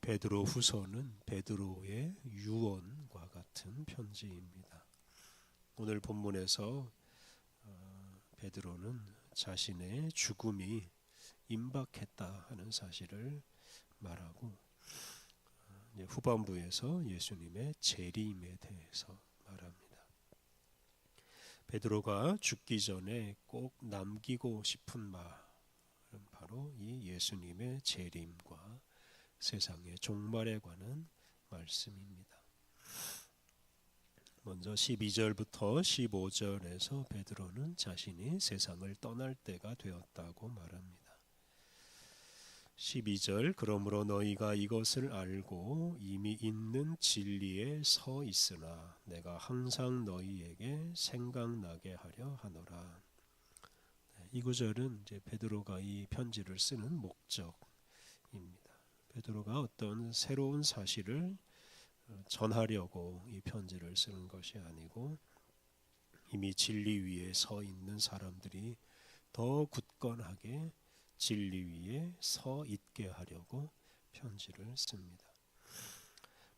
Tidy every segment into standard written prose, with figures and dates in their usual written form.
베드로 후서는 베드로의 유언과 같은 편지입니다. 오늘 본문에서 베드로는 자신의 죽음이 임박했다 하는 사실을 말하고 후반부에서 예수님의 재림에 대해서 말합니다. 베드로가 죽기 전에 꼭 남기고 싶은 말은 바로 이 예수님의 재림과 세상의 종말에 관한 말씀입니다. 먼저 12절부터 15절에서 베드로는 자신이 세상을 떠날 때가 되었다고 말합니다. 12절 그러므로 너희가 이것을 알고 이미 있는 진리에 서 있으나 내가 항상 너희에게 생각나게 하려 하노라. 이 구절은 이제 베드로가 이 편지를 쓰는 목적입니다. 베드로가 어떤 새로운 사실을 전하려고 이 편지를 쓰는 것이 아니고 이미 진리 위에 서 있는 사람들이 더 굳건하게 진리 위에 서 있게 하려고 편지를 씁니다.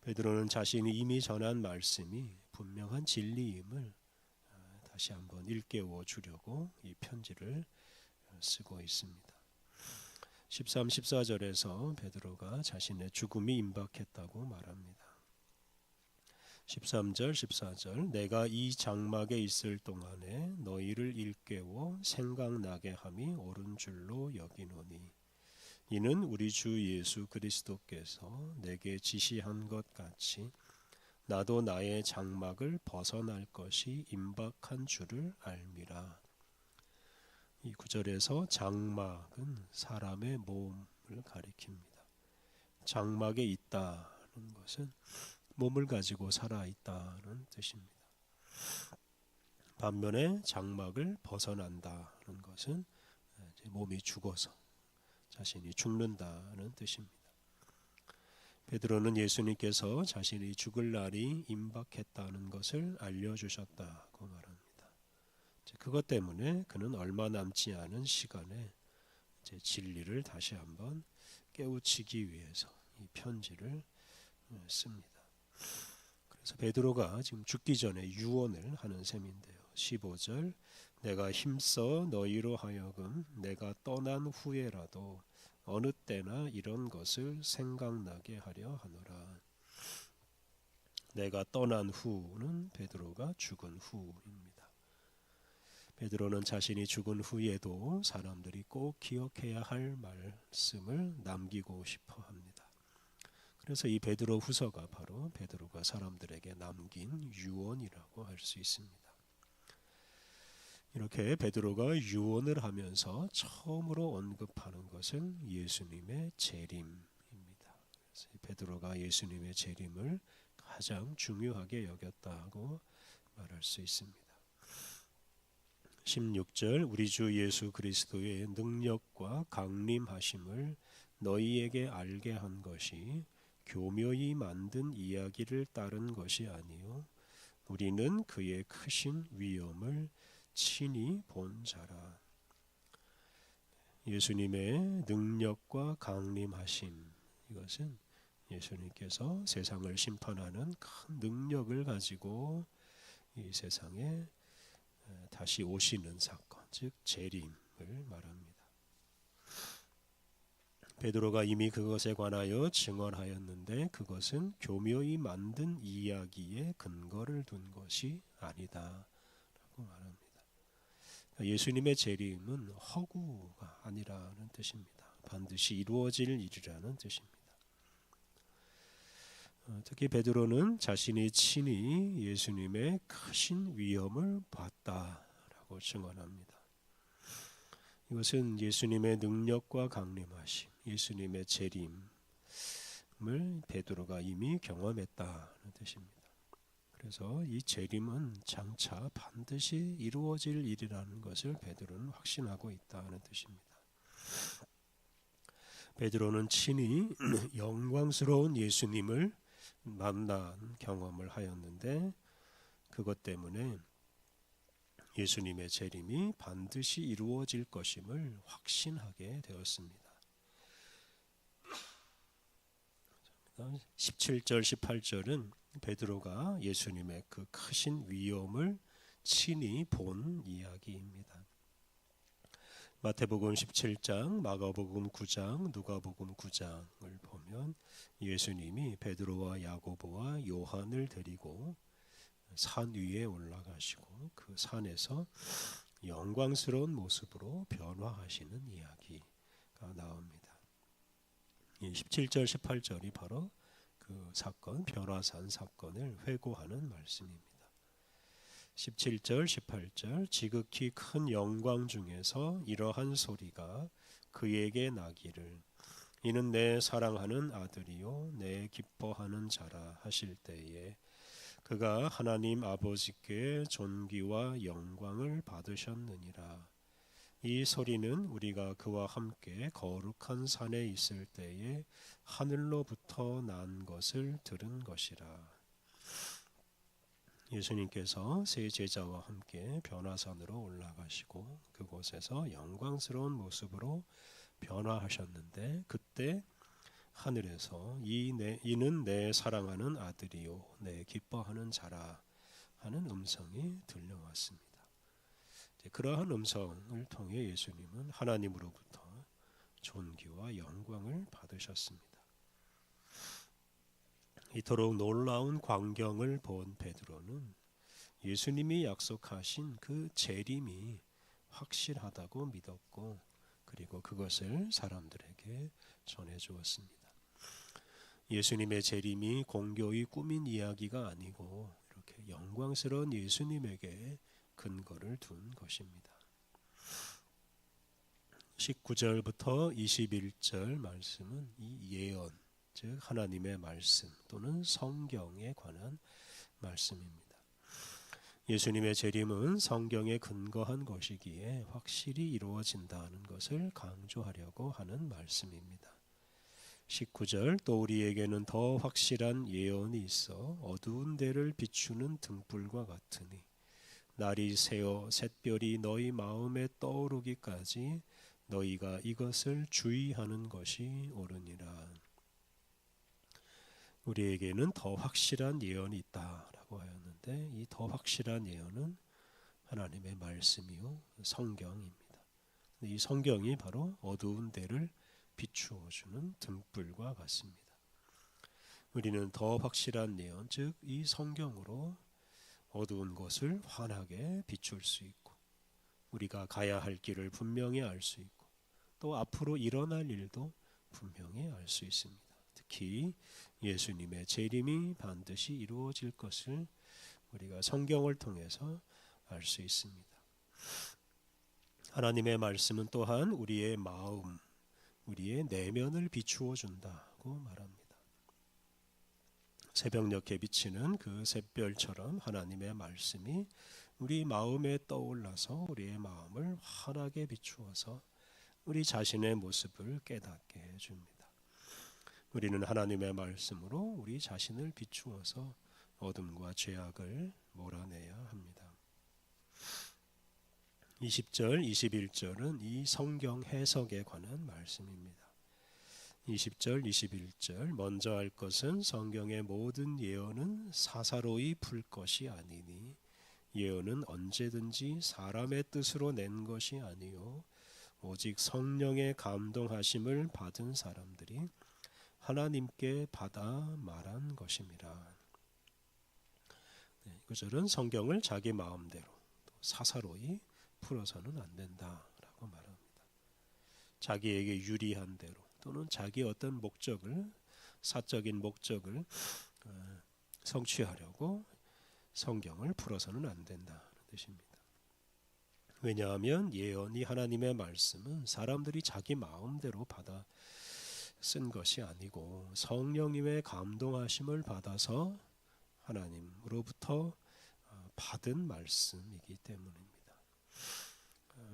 베드로는 자신이 이미 전한 말씀이 분명한 진리임을 다시 한번 일깨워 주려고 이 편지를 쓰고 있습니다. 13, 14절에서 베드로가 자신의 죽음이 임박했다고 말합니다. 13절, 14절 내가 이 장막에 있을 동안에 너희를 일깨워 생각나게 함이 옳은 줄로 여기노니 이는 우리 주 예수 그리스도께서 내게 지시한 것 같이 나도 나의 장막을 벗어날 것이 임박한 줄을 알미라. 이 구절에서 장막은 사람의 몸을 가리킵니다. 장막에 있다는 것은 몸을 가지고 살아있다는 뜻입니다. 반면에 장막을 벗어난다는 것은 몸이 죽어서 자신이 죽는다는 뜻입니다. 베드로는 예수님께서 자신이 죽을 날이 임박했다는 것을 알려주셨다고 말합니다. 그것 때문에 그는 얼마 남지 않은 시간에 진리를 다시 한번 깨우치기 위해서 이 편지를 씁니다. 그래서 베드로가 지금 죽기 전에 유언을 하는 셈인데요. 15절 내가 힘써 너희로 하여금 내가 떠난 후에라도 어느 때나 이런 것을 생각나게 하려 하노라. 내가 떠난 후는 베드로가 죽은 후입니다. 베드로는 자신이 죽은 후에도 사람들이 꼭 기억해야 할 말씀을 남기고 싶어 합니다. 그래서 이 베드로 후서가 바로 베드로가 사람들에게 남긴 유언이라고 할 수 있습니다. 이렇게 베드로가 유언을 하면서 처음으로 언급하는 것은 예수님의 재림입니다. 그래서 베드로가 예수님의 재림을 가장 중요하게 여겼다고 말할 수 있습니다. 16절 우리 주 예수 그리스도의 능력과 강림하심을 너희에게 알게 한 것이 교묘히 만든 이야기를 따른 것이 아니요 우리는 그의 크신 위엄을 친히 본 자라. 예수님의 능력과 강림하심 이것은 예수님께서 세상을 심판하는 큰 능력을 가지고 이 세상에 다시 오시는 사건, 즉 재림을 말합니다. 베드로가 이미 그것에 관하여 증언하였는데 그것은 교묘히 만든 이야기에 근거를 둔 것이 아니다 라고 말합니다. 예수님의 재림은 허구가 아니라는 뜻입니다. 반드시 이루어질 일이라는 뜻입니다. 특히 베드로는 자신이 친히 예수님의 크신 위엄을 봤다라고 증언합니다. 이것은 예수님의 능력과 강림하심, 예수님의 재림을 베드로가 이미 경험했다는 뜻입니다. 그래서 이 재림은 장차 반드시 이루어질 일이라는 것을 베드로는 확신하고 있다는 뜻입니다. 베드로는 친히 영광스러운 예수님을 만난 경험을 하였는데 그것 때문에 예수님의 재림이 반드시 이루어질 것임을 확신하게 되었습니다. 17절 18절은 베드로가 예수님의 그 크신 위엄을 친히 본 이야기입니다. 마태복음 17장, 마가복음 9장, 누가복음 9장을 보면 예수님이 베드로와 야고보와 요한을 데리고 산 위에 올라가시고 그 산에서 영광스러운 모습으로 변화하시는 이야기가 나옵니다. 17절 18절이 바로 그 사건, 변화산 사건을 회고하는 말씀입니다. 17절 18절 지극히 큰 영광 중에서 이러한 소리가 그에게 나기를 이는 내 사랑하는 아들이요 내 기뻐하는 자라 하실 때에 그가 하나님 아버지께 존귀와 영광을 받으셨느니라. 이 소리는 우리가 그와 함께 거룩한 산에 있을 때에 하늘로부터 난 것을 들은 것이라. 예수님께서 세 제자와 함께 변화산으로 올라가시고 그곳에서 영광스러운 모습으로 변화하셨는데 그때 하늘에서 이는 내 사랑하는 아들이요 내 기뻐하는 자라 하는 음성이 들려왔습니다. 그러한 음성을 통해 예수님은 하나님으로부터 존귀와 영광을 받으셨습니다. 이토록 놀라운 광경을 본 베드로는 예수님이 약속하신 그 재림이 확실하다고 믿었고 그리고 그것을 사람들에게 전해주었습니다. 예수님의 재림이 공교의 꾸민 이야기가 아니고 이렇게 영광스러운 예수님에게 근거를 둔 것입니다. 19절부터 21절 말씀은 이 예언, 즉 하나님의 말씀 또는 성경에 관한 말씀입니다. 예수님의 재림은 성경에 근거한 것이기에 확실히 이루어진다는 것을 강조하려고 하는 말씀입니다. 19절 또 우리에게는 더 확실한 예언이 있어 어두운 데를 비추는 등불과 같으니 날이 새어 샛별이 너희 마음에 떠오르기까지 너희가 이것을 주의하는 것이 옳으니라. 우리에게는 더 확실한 예언이 있다라고 하였는데 이 더 확실한 예언은 하나님의 말씀이요 성경입니다. 이 성경이 바로 어두운 데를 비추어주는 등불과 같습니다. 우리는 더 확실한 예언, 즉 이 성경으로 어두운 곳을 환하게 비출 수 있고 우리가 가야 할 길을 분명히 알 수 있고 또 앞으로 일어날 일도 분명히 알 수 있습니다. 특히 예수님의 재림이 반드시 이루어질 것을 우리가 성경을 통해서 알 수 있습니다. 하나님의 말씀은 또한 우리의 마음, 우리의 내면을 비추어 준다고 말합니다. 새벽녘에 비치는 그 샛별처럼 하나님의 말씀이 우리 마음에 떠올라서 우리의 마음을 환하게 비추어서 우리 자신의 모습을 깨닫게 해줍니다. 우리는 하나님의 말씀으로 우리 자신을 비추어서 어둠과 죄악을 몰아내야 합니다. 20절, 21절은 이 성경 해석에 관한 말씀입니다. 20절, 21절 먼저 할 것은 성경의 모든 예언은 사사로이 풀 것이 아니니 예언은 언제든지 사람의 뜻으로 낸 것이 아니요 오직 성령의 감동하심을 받은 사람들이 하나님께 받아 말한 것임이라. 이 구절은 성경을 자기 마음대로 사사로이 풀어서는 안 된다라고 말합니다. 자기에게 유리한 대로 또는 자기 어떤 목적을 사적인 목적을 성취하려고 성경을 풀어서는 안 된다는 뜻입니다. 왜냐하면 예언이 하나님의 말씀은 사람들이 자기 마음대로 받아 쓴 것이 아니고 성령님의 감동하심을 받아서 하나님으로부터 받은 말씀이기 때문입니다.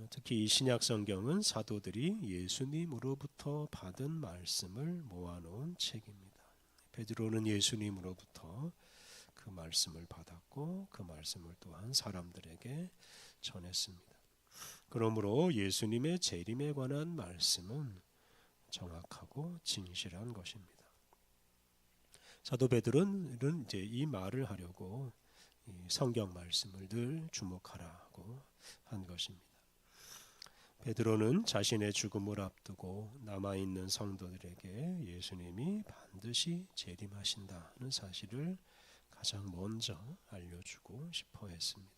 특히 이 신약 성경은 사도들이 예수님으로부터 받은 말씀을 모아놓은 책입니다. 베드로는 예수님으로부터 그 말씀을 받았고 그 말씀을 또한 사람들에게 전했습니다. 그러므로 예수님의 재림에 관한 말씀은 정확하고 진실한 것입니다. 사도 베드로는 이제 이 말을 하려고 이 성경 말씀을 늘 주목하라고 한 것입니다. 베드로는 자신의 죽음을 앞두고 남아있는 성도들에게 예수님이 반드시 재림하신다는 사실을 가장 먼저 알려주고 싶어 했습니다.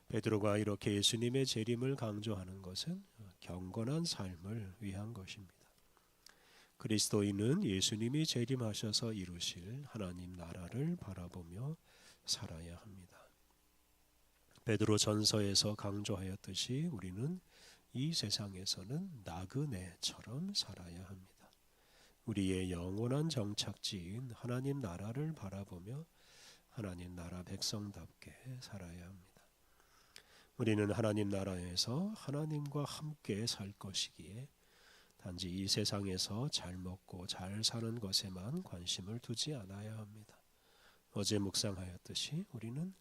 베드로가 이렇게 예수님의 재림을 강조하는 것은 경건한 삶을 위한 것입니다. 그리스도인은 예수님이 재림하셔서 이루실 하나님 나라를 바라보며 살아야 합니다. 베드로 전서에서 강조하였듯이 우리는 이 세상에서는 나그네처럼 살아야 합니다. 우리의 영원한 정착지인 하나님 나라를 바라보며 하나님 나라 백성답게 살아야 합니다. 우리는 하나님 나라에서 하나님과 함께 살 것이기에 단지 이 세상에서 잘 먹고 잘 사는 것에만 관심을 두지 않아야 합니다. 어제 묵상하였듯이 우리는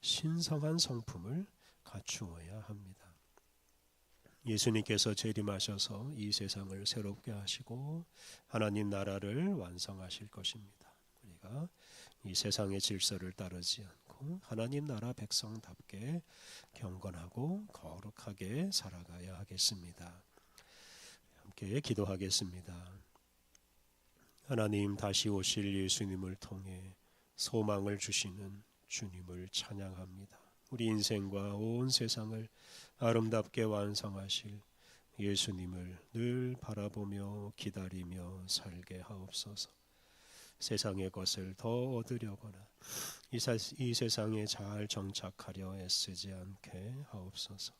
신성한 성품을 갖추어야 합니다. 예수님께서 재림하셔서 이 세상을 새롭게 하시고 하나님 나라를 완성하실 것입니다. 우리가 이 세상의 질서를 따르지 않고 하나님 나라 백성답게 경건하고 거룩하게 살아가야 하겠습니다. 함께 기도하겠습니다. 하나님, 다시 오실 예수님을 통해 소망을 주시는 주님을 찬양합니다. 우리 인생과 온 세상을 아름답게 완성하실 예수님을 늘 바라보며 기다리며 살게 하옵소서. 세상의 것을 더 얻으려거나 이 세상에 잘 정착하려 애쓰지 않게 하옵소서.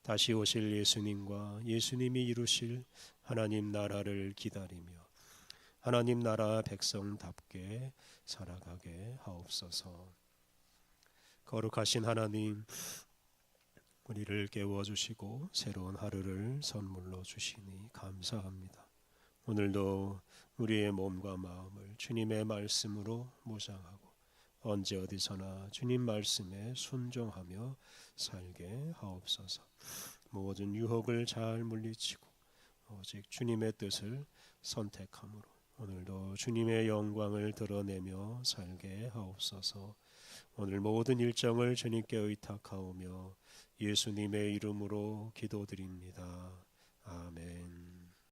다시 오실 예수님과 예수님이 이루실 하나님 나라를 기다리며 하나님 나라 백성답게 살아가게 하옵소서. 거룩하신 하나님, 우리를 깨워주시고 새로운 하루를 선물로 주시니 감사합니다. 오늘도 우리의 몸과 마음을 주님의 말씀으로 무장하고 언제 어디서나 주님 말씀에 순종하며 살게 하옵소서. 모든 유혹을 잘 물리치고 오직 주님의 뜻을 선택함으로 오늘도 주님의 영광을 드러내며 살게 하옵소서. 오늘 모든 일정을 주님께 의탁하오며 예수님의 이름으로 기도드립니다. 아멘.